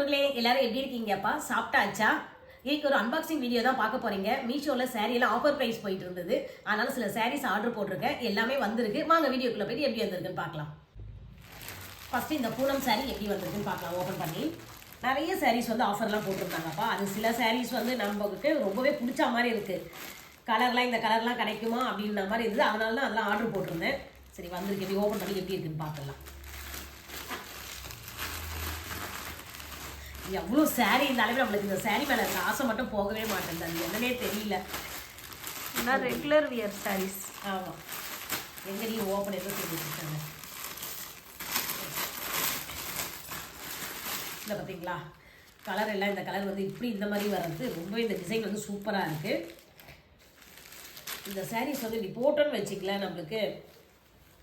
உறவுகளே எல்லாரும் எப்படி இருக்கீங்கப்பா? சாப்பிட்டாச்சா? இன்னைக்கு ஒரு அன்பாக்சிங் வீடியோ தான் பார்க்க போறீங்க. மீஷோல சாரீ எல்லாம் ஆஃபர் பிரைஸ் போயிட்டு இருந்தது. அதனால சில சாரீஸ் ஆர்டர் போட்டிருக்கேன். எல்லாமே வந்திருக்கு. வாங்க வீடியோக்குள்ள போயிட்டு எப்படி வந்திருக்குன்னு பார்க்கலாம். ஃபர்ஸ்ட் இந்த பூனம் சாரீ எப்படி வந்திருக்குன்னு பார்க்கலாம். ஓபன் பண்ணி நிறைய சாரீஸ் வந்து ஆஃபர்லாம் போட்டிருந்தாங்கப்பா. அது சில சாரீஸ் வந்து நமக்கு ரொம்பவே பிடிச்ச மாதிரி இருக்கு. கலர்லாம் இந்த கலர்லாம் கிடைக்குமா அப்படின்ற மாதிரி இருந்தது. அதனால தான் அதெல்லாம் ஆர்டர் போட்டிருந்தேன். சரி வந்திருக்கு, எப்படி ஓப்பன் பண்ணி எப்படி இருக்குன்னு பார்க்கலாம். எவ்வளோ சாரீ இருந்தாலுமே நம்மளுக்கு இந்த சாரீ மேலே இருக்க ஆசை மட்டும் போகவே மாட்டேங்குது. அது என்னன்னே தெரியல. Regular wear saris. ஆமாம், எங்கே நீ ஓப்பன் எதுவும் சொல்லிட்டுருக்காங்க. இல்லை பார்த்தீங்களா, கலர் எல்லாம் இந்த கலர் வந்து இப்படி இந்த மாதிரி வர்றது ரொம்பவே இந்த டிசைன் வந்து சூப்பராக இருக்குது. இந்த சாரீஸ் வந்து இப்படி போட்டோன்னு வச்சுக்கலாம், நம்மளுக்கு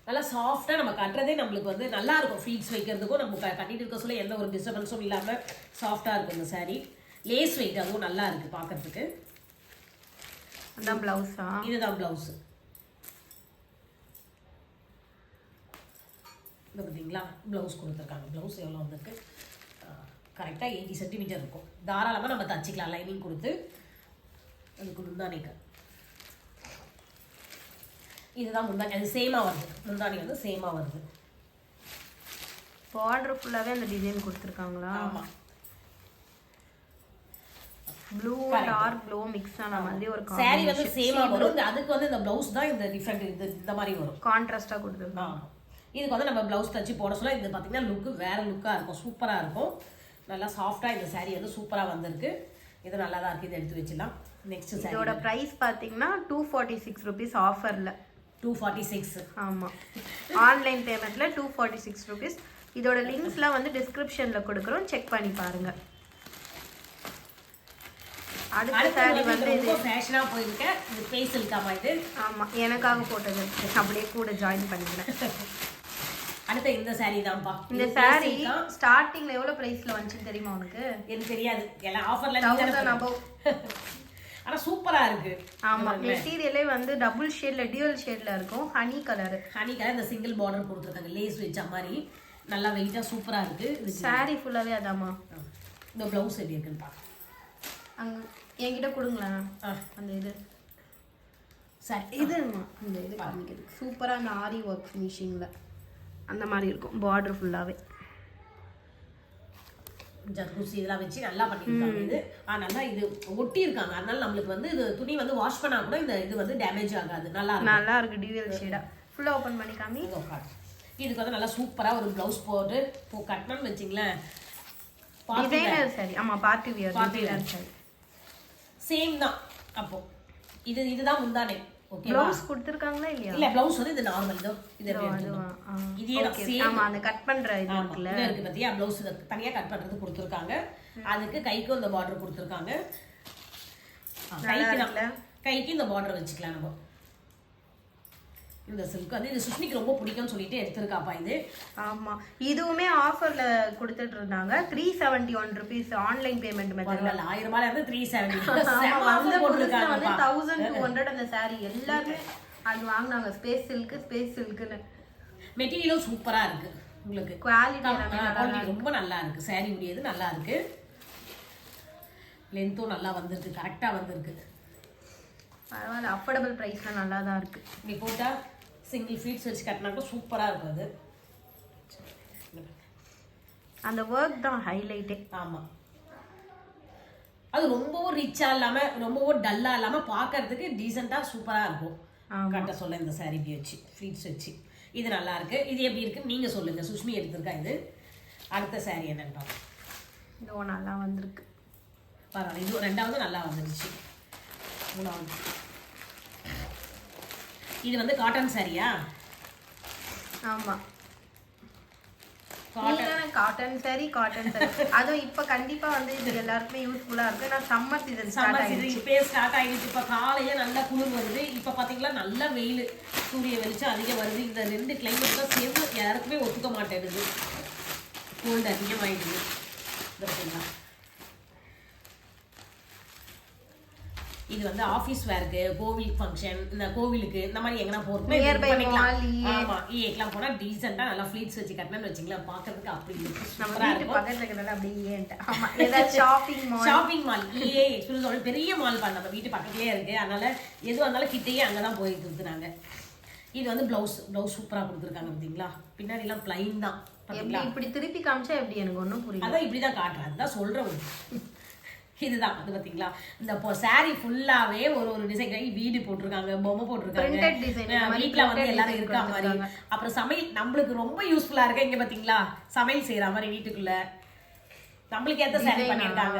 நல்லா சாஃப்டாக நம்ம கட்டுறதே நம்மளுக்கு வந்து நல்லா இருக்கும். ஃபீட்ஸ் வைக்கிறதுக்கும் நம்ம கட்டிட்டு இருக்க சொல்ல எந்த ஒரு டிஸ்டர்பன்ஸும் இல்லாமல் சாஃப்டாக இருக்கும் இந்த சாரீ. லேஸ் வெயிட் அதுவும் நல்லா இருக்குது பார்க்கறதுக்கு. அதான் ப்ளவுஸா? இதுதான் ப்ளவுஸு. இது பார்த்தீங்களா, ப்ளவுஸ் கொடுத்துருக்காங்க. ப்ளவுஸ் எவ்வளோ வந்திருக்கு, கரெக்டாக 80 சென்டிமீட்டர் இருக்கும். தாராளமாக நம்ம தச்சுக்கலாம் லைனிங் கொடுத்து. அதுக்கு முந்தானிக்கு இதுதான் முந்தானி, அது சேமாக வருது. முந்தானி வந்து சேமாக வருது. பார்டர் ஃபுல்லாகவே அந்த டிசைன் கொடுத்துருக்காங்களா? ஆமாம், ப்ளூ டார்க் ப்ளூ மிக்ஸ் ஆன மாதிரி ஒரு சாரி வந்து சேமா வரும். அதுக்கு வந்து இந்த ப்ளவுஸ் தான் இந்த டிஃப்ரெண்ட் இந்த மாதிரி வரும், கான்ட்ராஸ்டா கொடுத்துருக்காங்க. இதுக்கு வந்து நம்ம ப்ளவுஸ் தச்சு போட சொல்ல இது பார்த்தீங்கன்னா லுக்கு வேற லுக்காக இருக்கும், சூப்பராக இருக்கும். நல்லா சாஃப்டாக இந்த சாரீ வந்து சூப்பராக வந்திருக்கு. இது நல்லா தான் இருக்குது. இதை எடுத்து வச்சிடலாம். நெக்ஸ்ட் சாரீ இதோட ப்ரைஸ் பார்த்தீங்கன்னா 246 rupees ஆஃபரில். 246. ஆமாம், ஆன்லைன் பேமெண்ட்டில் 246 rupees. இதோட லிங்க்ஸ்லாம் வந்து டிஸ்கிரிப்ஷனில் கொடுக்குறோம், செக் பண்ணி பாருங்க. அடுத்த சாரி வந்து இது ஃபேஷனா போயிருக்க. இது பேசல் காமா இது. ஆமா, எனக்காக போட்டது. அப்படியே கூட ஜாயின் பண்ணிக்கிறேன். அடுத்த இந்த சாரி தான்ப்பா. இந்த சாரி ஸ்டார்டிங்ல எவ்வளவு பிரைஸ்ல வந்துச்சு தெரியுமா உனக்கு? எனக்கு தெரியாது, எல்லாம் ஆஃபர்ல 1000 above. ஆனா சூப்பரா இருக்கு. ஆமா, மெட்டீரியலே வந்து டபுள் ஷேட்ல டியூவல் ஷேட்ல இருக்கும். Honey colour. ஹனி கலர் இந்த சிங்கிள் பார்டர் கொடுத்துருக்காங்க, லேஸ் வச்ச மாதிரி. நல்லா வெயிட்டா சூப்பரா இருக்கு. சாரி ஃபுல்லாவே அதாமா. இந்த ப்ளவுஸ் எப்படி இருக்குன்னு பாக்க. அங்க என்கிட்ட கொடுங்களேன் அந்த இது. சரி, இதுமா இந்த இது காமிக்குது. சூப்பரா அந்த ஆரி ஒர்க் ஃபினிஷிங்ல அந்த மாதிரி இருக்கும். பார்டர் ஃபுல்லாவே ஜர்கூசி இதெல்லாம் வச்சு நல்லா பண்ணியிருக்காங்க. இது நல்லா இது ஒட்டி இருக்காங்க. அதனால நம்மளுக்கு வந்து இது துணி வந்து வாஷ் பண்ணா கூட இந்த இது வந்து டேமேஜ் ஆகாது. நல்லா இருக்கு. டியூவல் ஷேடா ஃபுல்லா ஓபன் பண்ணி காமி. இதுக்கு வந்து நல்லா சூப்பரா ஒரு ப்ளவுஸ் போட்டு கட்டணும்னு வச்சிங்களேன். டிசைனர் சாரி. ஆமா, party wear designer sari. Same தான். அப்போ இதுதான் முந்தானே. ஓகே, ப்ளவுஸ் கொடுத்திருக்காங்களா இல்லையா? இல்ல, ப்ளவுஸ் வந்து இது நார்மல் தான். இது இதே தான் சேம். ஆமா, அந்த கட் பண்ற இது இருக்குல, இது இருக்கு பாத்தியா. ப்ளவுஸ் தனியா கட் பண்றது கொடுத்திருக்காங்க. அதுக்கு கைக்கு இந்த பார்டர் கொடுத்திருக்காங்க. கைக்கு இந்த பார்டர் வச்சுக்கலாம் நம்ம. இந்த சில்க் வந்து இது சுஷ்மிக்கு ரொம்ப பிடிக்கும்னு சொல்லிட்டு எடுத்திருக்காப்பா இது. ஆமா, இதுவுமே ஆஃபர்ல கொடுத்துட்டு இருந்தாங்க. 371 rupees ஆன்லைன் பேமெண்ட் மெத்தட்ல. 1000 ரூபாயில இருந்து 370 வந்து போட்டுருக்காங்க. 1200 அந்த சாரி எல்லாமே அது வாங்குனாங்க. ஸ்பேஸ் சில்க்னு. மெட்டீரியலும் சூப்பரா இருக்கு. உங்களுக்கு குவாலிட்டி ரொம்ப நல்லா இருக்கு. சாரி உடையது நல்லா இருக்கு. லென்த்தும் நல்லா வந்திருக்கு, கரெக்டா வந்திருக்கு. பரவாயில்ல, அஃபோர்டபுள் பிரைஸ்ல நல்லா தான் இருக்கு. நீ போட்டா சிங்கிள் ஃபீட்ஸ் வச்சு கட்டினா கூட சூப்பரா இருக்கும். அது அந்த ஒர்க் தான் ஹைலைட்டே. ஆமா, அது ரொம்பவும் ரிச்சா இல்லாம ரொம்பவும் டல்லா இல்லாம பார்க்கறதுக்கு டீசெண்டா சூப்பரா இருக்கும். கட்ட சொல்ல இந்த சாரி இப்படி வச்சு ஃபீட்ஸ் வச்சு இது நல்லா இருக்கு. இது எப்படி இருக்கு நீங்க சொல்லுங்க. சுஷ்மி எடுத்திருக்கா இது. அடுத்த சாரி என்னன்னு பார்ப்போம். இதோ நல்லா வந்திருக்கு. பரவாயில்ல, இது ரெண்டாவது நல்லா வந்துருச்சு. மூணாவது இது வந்து காட்டன் சாரியா? ஆமா, காட்டன் சாரி. அதுவும் இப்ப கண்டிப்பா வந்து இது எல்லாருக்குமே யூஸ்ஃபுல்லா இருக்கு. நான் சம்மர் சீசன் ஸ்டார்ட் ஆயிடுச்சு. இப்ப காலையில நல்லா குளிர் வருது. இப்ப பாத்தீங்களா நல்ல வெயில், சூரிய வெளிச்சம் அதிகம் வருது. இந்த ரெண்டு கிளைமேட் தான் சேர்ந்து யாருக்குமே ஒத்துக்க மாட்டேங்குது. கோல்டு அதிகமாயிடுது. இது வந்து ஆபீஸ் வேர்க்கு, கோவில் ஃபங்க்ஷன், இந்த கோவிலுக்கு இந்த மாதிரி எங்கனா போறதுக்கு Nearby இது பண்ணிக்கலாம். mall, EA. ஆமா EAக்கெல்லாம் போனா டீசெண்டா நல்லா ஃப்ளீட்ஸ் வச்சு கட்டணும்னு வச்சுங்களேன், பார்க்கிறதுக்கு அப்படி நம்ம சூப்பரா வீட்டு இருக்கும். பக்கத்துல இருக்கறதால அப்படியே ஏன்ட்ட. ஆமா ஏதாவது shopping mall. Shopping mall EA express பெரிய மால் பண்ண நம்ம வீட்டு பக்கத்துலயே இருக்கு. அதனால எதுவா இருந்தாலும் கிட்டேயே அங்கதான் போய் கொடுத்துறாங்க. இது வந்து பிளவுஸ் சூப்பரா கொடுத்துருக்காங்க பாத்தீங்களா. பின்னாடி எல்லாம் பிளைன் தான். எப்படி இப்படி திருப்பி காமிச்சா எப்படி எனக்கு ஒண்ணும் புரியல. அதான் இப்படிதான் காட்டுறேன், அதுதான் சொல்றேன். இதுதான் அது பாத்தீங்களா. இந்த சாரி ஃபுல்லாவே ஒரு டிசைன் வீடு போட்டிருக்காங்க, பொம்மை போட்டிருக்காங்க, வீட்டுல வந்து எல்லாரும் இருக்கா மாதிரி. அப்புறம் சமையல் நம்மளுக்கு ரொம்ப யூஸ்ஃபுல்லா இருக்கு. இங்க பாத்தீங்களா சமையல் செய்யற மாதிரி வீட்டுக்குள்ள நம்மளுக்கு ஏத்த சாரி பண்ணிருக்காங்க.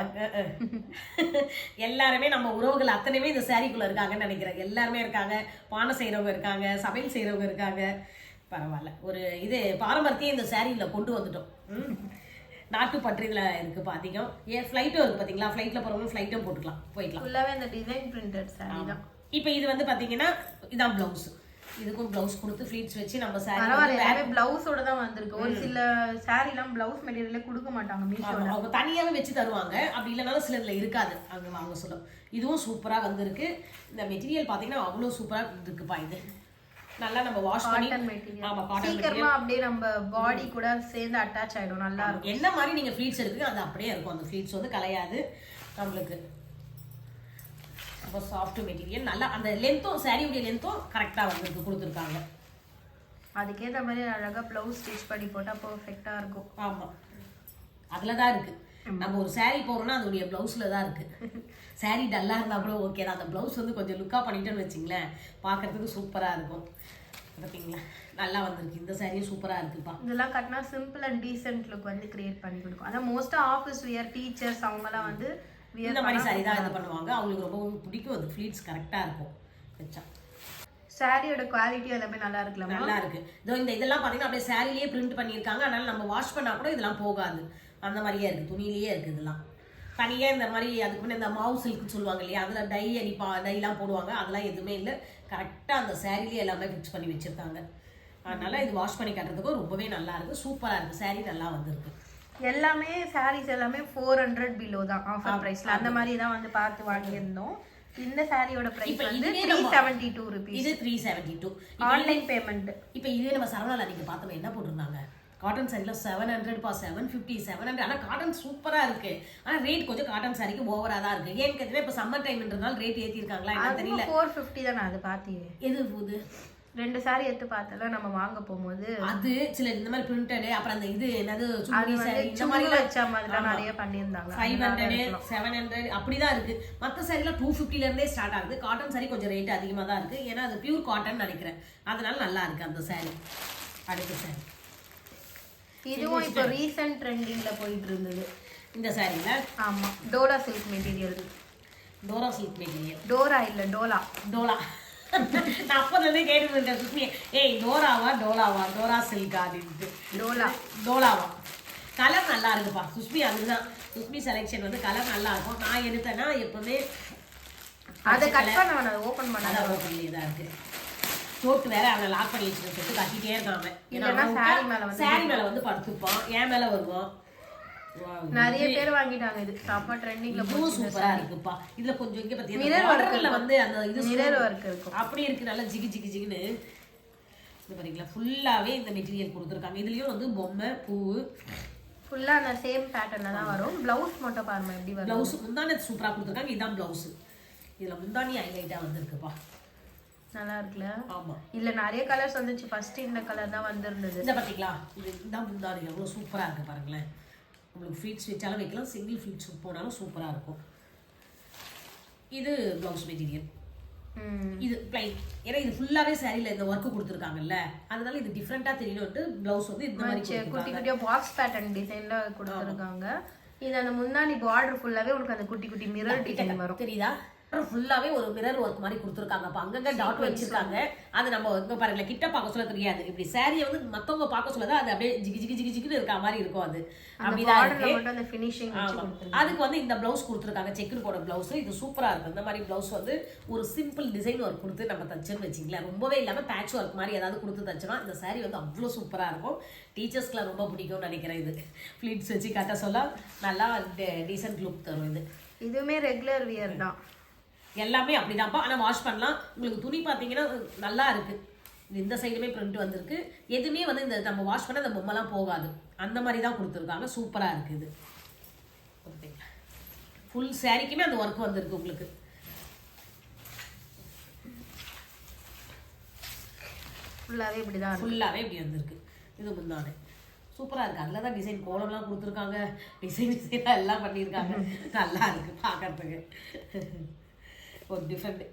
எல்லாருமே நம்ம உறவுகள் அத்தனையுமே இந்த சாரிக்குள்ள இருக்காங்கன்னு நினைக்கிறேன். எல்லாருமே இருக்காங்க, பானை செய்யறவங்க இருக்காங்க, சமையல் செய்யறவங்க இருக்காங்க. பரவாயில்ல, ஒரு இது பாரம்பரியத்தையும் இந்த சாரியில கொண்டு வந்துட்டோம். நாட்டு பற்று இதுல இருக்கு பாத்தீங்க. ஃபிளைட்டும் இருக்கு பாத்தீங்களா. ஃபிளைட்ல போறவங்க ஃபிளைட்டும் போட்டுக்கலாம், போய்க்கலாம். ஃபுல்லாவே அந்த டிசைன் பிரிண்டட் சாரி தான். இப்போ இது வந்து பாத்தீங்கன்னா இதான் பிளவுஸ். இதுக்கும் பிளவுஸ் கொடுத்து ஃப்ளீட்ஸ் வச்சு நம்ம சாரி பரவாயில்ல, பிளவுஸோட தான் வந்திருக்கு. ஒரு சில சாரி எல்லாம் பிளவுஸ் மெட்டீரியலே கொடுக்க மாட்டாங்க மீஷோல. அவங்க தனியாவே வச்சு தருவாங்க. அப்படி இல்லைனாலும் சிலதுல இருக்காது, அங்க வாங்க சொல்லும். இதுவும் சூப்பரா வந்திருக்கு. இந்த மெட்டீரியல் பாத்தீங்கன்னா அவ்வளவு சூப்பரா இருக்குப்பா. இது நல்லா நம்ம வாஷ் பண்ணி ஆமா காட்டன் சீக்கிரமா அப்படியே நம்ம பாடி கூட சேர்ந்து அட்டாச் ஆயிடும். நல்லா இருக்கும். என்ன மாதிரி நீங்க ஃப்ளீட்ஸ் எடுக்குங்க அது அப்படியே இருக்கும். அந்த ஃப்ளீட்ஸ் வந்து கலையாது நம்மளுக்கு. ரொம்ப சாஃப்ட் மெட்டீரியல். நல்லா அந்த லென்த்தும் சாரியுடைய லென்த்தும் கரெக்டா வந்து கொடுத்துருக்காங்க. அதுக்கேற்ற மாதிரி அழகா பிளவுஸ் ஸ்டிச் பண்ணி போட்டா பெர்ஃபெக்ட்டா இருக்கும். ஆமா அதுலதான் இருக்கு. நம்ம ஒரு சாரி போறோம்னா அதோடைய பிளவுஸ்ல தான் இருக்கு. சாரி டல்லா இருந்தா கூட ஓகே தான், அந்த பிளவுஸ் வந்து கொஞ்சம் லுக்கா பண்ணிட்டோன்னு வச்சுங்களேன், பார்க்கறதுக்கு சூப்பரா இருக்கும். பார்த்தீங்களா நல்லா வந்திருக்கு. இந்த சாரியும் சூப்பரா இருக்குப்பா. இதெல்லாம் கட்டினா சிம்பிள் அண்ட் டீசென்ட் லுக் வந்து கிரியேட் பண்ணி கொடுக்கும். அதான் மோஸ்டா ஆஃபீஸ் வியர் டீச்சர்ஸ் அவங்கலாம் வந்து இந்த மாதிரி சாரி தான் இது பண்ணுவாங்க. அவங்களுக்கு ரொம்ப பிடிக்கும். அது ஃப்ளீட்ஸ் கரெக்டா இருக்கும் வச்சா. சாரியோட குவாலிட்டி எல்லாமே நல்லா இருக்குல்ல. நல்லா இருக்கு. இந்த இதெல்லாம் பாத்தீங்கன்னா அப்படியே சாரிலேயே பிரிண்ட் பண்ணியிருக்காங்க. அதனால நம்ம வாஷ் பண்ணா கூட இதெல்லாம் போகாது. அந்த மாதிரியே இருக்கு, துணியிலேயே இருக்கு. இதெல்லாம் தனியா இந்த மாதிரி அதுக்கு முன்னே இந்த மாவு சில்க்னு சொல்லுவாங்க இல்லையா, அதுல டைலாம் போடுவாங்க. அதெல்லாம் எதுவுமே இல்லை. கரெக்டா அந்த சாரிலேயே எல்லாமே ஃபிக்ஸ் பண்ணி வச்சிருக்காங்க. அதனால இது வாஷ் பண்ணி கட்டுறதுக்கும் ரொம்பவே நல்லா இருக்கு, சூப்பரா இருக்கு. சாரி நல்லா வந்திருக்கு. எல்லாமே சாரீஸ் எல்லாமே 400 பிலோ தான் ஆஃபர் பிரைஸ்ல. அந்த மாதிரி தான் வந்து பார்த்து வாங்கியிருந்தோம். இந்த சாரியோட பிரைஸ் வந்து 372 ரூபீஸ். இது 372 ஆன்லைன் பேமெண்ட். இப்போ இதே நம்ம சரவணால நீங்க பார்த்தோம் என்ன போட்டிருந்தாங்க, காட்டன் சாரில 700 750 700. ஆனா காட்டன் சூப்பரா இருக்கு. ஆனா ரேட் கொஞ்சம் காட்டன் சாரிக்கு ஓவரா தான் இருக்கு. ஏன்னு கேட்டீங்கன்னா இப்ப சம்மர் டைம்ன்றதால ரேட் ஏத்தி இருக்காங்களா என்ன தெரியல. 450 தான். அது பாத்தீங்க எது போகுது. 2 சாரி எடுத்து பார்த்தல நம்ம வாங்க போகும்போது அது சில இந்த மாதிரி பிரிண்டட், அப்புறம் அந்த இது என்னது சும்மா சாரி இந்த சும்மா மாதிரி வச்ச மாதிரி நிறைய பண்ணிருந்தாங்க. 500 700 அப்படிதான் இருக்கு. மத்த சாரில 250ல இருந்தே ஸ்டார்ட் ஆகுது. காட்டன் சாரி கொஞ்சம் ரேட் அதிகமா தான் இருக்கு. ஏன்னா அது பியூர் காட்டன் நினைக்கிறேன். அதனால நல்லா இருக்கு அந்த சாரி. அடுத்த சாரி இதுவும் இப்போ ரீசன்ட் ட்ரெண்டிங்ல போயிட்டு இருந்தது இந்த சாரில. ஆமா, Dora silk material. Dora silk material. Dora இல்ல டோலா. டோலா. நான் அப்போதுலேருந்தே கேட்டுட்டு இருக்கேன் சுஷ்மி, ஏய் டோராவா டோலாவா, டோரா சில்கா அப்படின்ட்டு. டோலாவா. கலர் நல்லா இருக்குப்பா சுஷ்மி. அதுதான் சுஷ்மி செலெக்ஷன் வந்து கலர் நல்லா இருக்கும். நான் எடுத்தேன்னா எப்பவுமே அதை கட் பண்ண வேணாம், ஓப்பன் பண்ண. அதான் ஓப்பன் பண்ணி தான் இருக்கு. போட்டு வேற அவனை லாக் பண்ணி வச்சுட்டு சொல்லிட்டு கட்டிட்டே இருக்காம. ஏன்னா சாரி மேல வந்து படுத்துப்பான், என் மேல வருவான். நிறைய பேர் வாங்கிட்டாங்க. இது செம்ம ட்ரெண்டிங்ல போச்சு. சூப்பரா இருக்குப்பா. இதுல கொஞ்சம் இங்க பாத்தீங்கன்னா பார்டர்ல வந்து அந்த இது மிரர் வர்க் இருக்கும். அப்படி இருக்கு, நல்லா ஜிகி ஜிகி ஜிகின்னு. இது பாத்தீங்களா ஃபுல்லாவே இந்த மெட்டீரியல் கொடுத்துருக்காங்க. இதுலயும் வந்து பொம்மை பூ ஃபுல்லா அந்த சேம் பேட்டர்ன்ல தான் வரும். பிளவுஸ் மட்டும் பாருங்க எப்படி வரும். பிளவுஸ் முந்தானி சூப்பரா கொடுத்துருக்காங்க. இதான் பிளவுஸ். இதுல முந்தானி ஹைலைட்டா வந்திருக்குப்பா. நல்லா இருக்குல்ல. ஆமா, இல்ல நிறைய கலர்ஸ் வந்துச்சு. ஃபர்ஸ்ட் இந்த கலர் தான் வந்திருந்தது. இந்த பாத்தீங்களா இதுதான் முந்தானி. எவ்வளவு சூப்பரா இருக்கு பாருங்களேன். உங்களுக்கு ஃப்ளீட்ஸ் வச்சாலும் வைக்கலாம், சிங்கிள் ஃப்ளீட்ஸ் போனாலும் சூப்பரா இருக்கும். இது பிளவுஸ் மெட்டீரியல். இது பிளைன். ஏன்னா இது ஃபுல்லாவே சாரில இந்த ஒர்க் கொடுத்துருக்காங்கல்ல, அதனால இது டிஃப்ரெண்டா தெரியணும்ட்டு பிளவுஸ் வந்து இந்த மாதிரி குட்டி குட்டியா பாக்ஸ் பேட்டர்ன் டிசைன்ல கொடுத்துருக்காங்க. இது அந்த முன்னாடி பார்டர் ஃபுல்லாவே உங்களுக்கு அந்த குட்டி குட்டி மிரர் டிசைன் வரும். தெரியுதா? ஃபுல்லாவே ஒரு மிரர் ஒர்க் மாதிரி கொடுத்துருக்காங்க. அப்ப அங்கங்க டாட் வச்சிருக்காங்க. அது நம்ம இங்க பாருங்களேன், கிட்ட பார்க்க சொல்ல தெரியாது. இப்படி சாரியை வந்து மத்தவங்க பார்க்க சொல்லதான் அது அப்படியே ஜிகி ஜிகி ஜிகி ஜிகின்னு இருக்க மாதிரி இருக்கும். அது அப்படிதான் இருக்கு. அந்த ஃபினிஷிங் அதுக்கு வந்து இந்த பிளவுஸ் கொடுத்துருக்காங்க, செக்குடு போட பிளவுஸ். இது சூப்பரா இருக்கு. இந்த மாதிரி பிளவுஸ் வந்து ஒரு சிம்பிள் டிசைன் ஒர்க் கொடுத்து நம்ம தச்சுன்னு வச்சிங்களேன், ரொம்பவே இல்லாம பேட்ச் ஒர்க் மாதிரி ஏதாவது கொடுத்து தச்சோம்னா இந்த சாரி வந்து அவ்வளோ சூப்பரா இருக்கும். டீச்சர்ஸ்க்குலாம் ரொம்ப பிடிக்கும்னு நினைக்கிறேன். இது ஃபிளிட்ஸ் வச்சு கட்ட சொல்ல நல்லா டீசென்ட் லுக் தரும். இது இதுவுமே ரெகுலர் வியர் தான். எல்லாமே அப்படிதான்ப்பா. ஆனால் வாஷ் பண்ணலாம். உங்களுக்கு துணி பார்த்தீங்கன்னா நல்லா இருக்கு. இந்த சைடுமே பிரிண்ட் வந்திருக்கு. எதுவுமே வந்து இந்த நம்ம வாஷ் பண்ண இந்த பொம்மைலாம் போகாது. அந்த மாதிரி தான் கொடுத்துருக்காங்க. சூப்பராக இருக்குது. ஃபுல் சாரிக்குமே அந்த ஒர்க் வந்திருக்கு உங்களுக்கு. ஃபுல்லாகவே இப்படி தான் ஃபுல்லாகவே இப்படி வந்திருக்கு. இது முந்தானே சூப்பராக இருக்குது. அதில் தான் டிசைன் கோலம்லாம் கொடுத்துருக்காங்க. டிசைனாக எல்லாம் பண்ணியிருக்காங்க. நல்லா இருக்குது பார்க்கறதுக்கு. ஒரு டிஃப்ரெண்ட்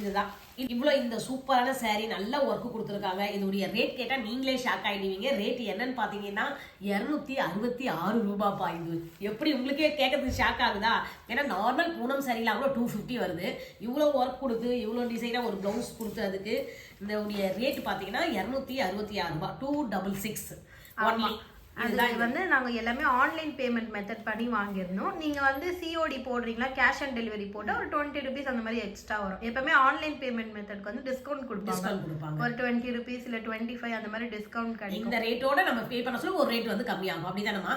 இதுதான். இவ்வளோ இந்த சூப்பரான சாரீ நல்ல ஒர்க்கு கொடுத்துருக்காங்க. இதோடைய ரேட் கேட்டால் நீங்களே ஷாக் ஆகிடுவீங்க. ரேட் என்னன்னு பார்த்தீங்கன்னா 266 ரூபாப்பா. இது எப்படி உங்களுக்கே கேட்கறதுக்கு ஷாக் ஆகுதா? ஏன்னா நார்மல் பூனம் சாரீலாம் கூட 250 வருது. இவ்வளோ ஒர்க் கொடுத்து இவ்வளோ டிசைனாக ஒரு ப்ளவுஸ் கொடுத்து அதுக்கு இந்த ரேட் பார்த்தீங்கன்னா 266 ரூபா. 266 ஒன்லி. அது வந்து நாங்கள் எல்லாமே ஆன்லைன் பேமெண்ட் மெத்தட் பண்ணி வாங்கியிருந்தோம். நீங்கள் வந்து சிஓடி போடுறீங்களா, கேஷ் ஆன் டெலிவரி போட்டால் ஒரு 20 rupees அந்த மாதிரி எக்ஸ்ட்ரா வரும். எப்பவுமே ஆன்லைன் பேமெண்ட் மெத்தட்க்கு வந்து டிஸ்கவுண்ட் கொடுப்பாங்க. ஒரு 20 rupees இல்லை 25 அந்த மாதிரி டிஸ்கவுண்ட் கிடைக்கும். இந்த ரேட்டோட நம்ம பே பண்ண சொல்ல ஒரு ரேட் வந்து கம்மியாகும். அப்படிதானம்மா?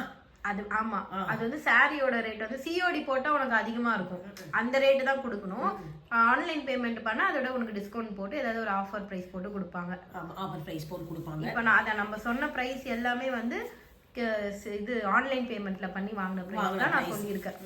அது ஆமா, அது வந்து சாரியோட ரேட் வந்து சிஓடி போட்டா உனக்கு அதிகமா இருக்கும். அந்த ரேட்டு தான் கொடுக்கணும். ஆன்லைன் பேமெண்ட் பண்ணா அதோட உனக்கு டிஸ்கவுண்ட் போட்டு ஏதாவது ஒரு ஆஃபர் பிரைஸ் போட்டு கொடுப்பாங்க. ஆஃபர் பிரைஸ் போட்டு கொடுப்பாங்க. இப்போ நான் அதை நம்ம சொன்ன பிரைஸ் எல்லாமே வந்து இது ஆன்லைன் பேமெண்ட்ல பண்ணி வாங்கின பிரைஸ் தான் நான் சொல்லியிருக்கேன்.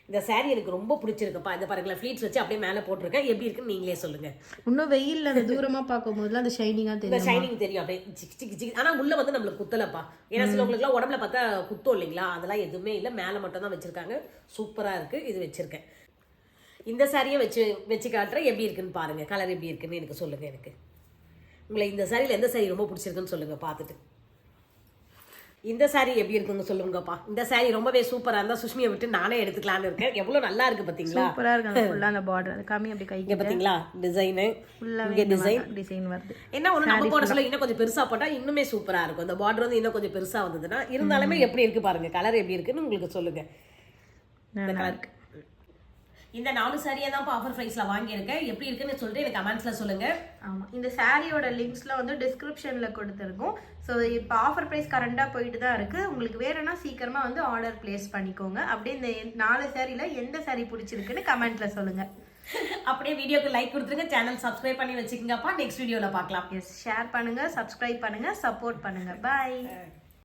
இந்த சாரி எனக்கு ரொம்ப பிடிச்சிருக்குப்பா. இந்த பாருங்களேன், ஃப்ளீட்ஸ் வச்சு அப்படியே மேலே போட்டிருக்கேன். எப்படி இருக்குன்னு நீங்களே சொல்லுங்க. இன்னும் வெயில்ல அந்த தூரமா பார்க்கும்போதுலாம் அந்த ஷைனிங்காக தெரியும். இந்த ஷைனிங் தெரியும் அப்படியே சிக் சிக் சிக். ஆனால் உள்ள வந்து நம்மளுக்கு குத்தலப்பா. ஏன்னா சிலவங்களுக்குலாம் உடம்புல பார்த்தா குத்தம் இல்லைங்களா? அதெல்லாம் எதுவுமே இல்லை. மேலே மட்டும் தான் வச்சிருக்காங்க. சூப்பராக இருக்கு. இது வச்சிருக்கேன். இந்த சாரியை வச்சு காட்டுறேன். எப்படி இருக்குன்னு பாருங்க. கலர் எப்படி இருக்குன்னு எனக்கு சொல்லுங்க. எனக்கு உங்களை இந்த சாரியில் எந்த சாரி ரொம்ப பிடிச்சிருக்குன்னு சொல்லுங்க பார்த்துட்டு. இந்த சாரி எப்படி இருக்குன்னு சொல்லுங்கப்பா. இந்த சாரி ரொம்பவே சூப்பரா இருந்தா சுஷ்மியை விட்டு நானே எடுத்துக்கலாம்னு இருக்கேன். எவ்வளவு நல்லா இருக்கு பாத்தீங்களா? சூப்பரா இருக்கு. ஃபுல்லா அந்த பார்டர் அது கம்மி அப்படி கைக்கு பாத்தீங்களா? டிசைன் ஃபுல்லா இங்க டிசைன் வருது. என்ன ஒண்ணு நம்ம போட சொல்ல இன்னும் கொஞ்சம் பெருசா போட்டா இன்னுமே சூப்பரா இருக்கும். இந்த பார்டர் வந்து இன்னும் கொஞ்சம் பெருசா வந்ததுன்னா இருந்தாலுமே எப்படி இருக்கு பாருங்க. கலர் எப்படி இருக்குன்னு உங்களுக்கு சொல்லுங்க. நல்லா இருக்கு. இந்த 4 சாரியை தான் ஆஃபர் பிரைஸ்ல வாங்கியிருக்கேன். எப்படி இருக்குன்னு சொல்லிட்டு எனக்கு கமெண்ட்ஸ்ல சொல்லுங்க. ஆமா, இந்த சாரியோட லிங்க்ஸ்ல வந்து டிஸ்கிரிப்ஷன்ல கொடுத்துருக்கோம். ஸோ இப்போ ஆஃபர் ப்ரைஸ் கரண்டாக போயிட்டு தான் இருக்கு. உங்களுக்கு வேணும்னா சீக்கிரமா வந்து ஆர்டர் பிளேஸ் பண்ணிக்கோங்க. அப்படியே இந்த 4 சாரியில எந்த சாரி பிடிச்சிருக்குன்னு கமெண்ட்ல சொல்லுங்க. அப்படியே வீடியோக்கு லைக் கொடுத்துருங்க. சேனல் சப்ஸ்கிரைப் பண்ணி வச்சுக்கோங்கப்பா. நெக்ஸ்ட் வீடியோல பார்க்கலாம். எஸ், ஷேர் பண்ணுங்க, சப்ஸ்கிரைப் பண்ணுங்க, சப்போர்ட் பண்ணுங்க. பாய்.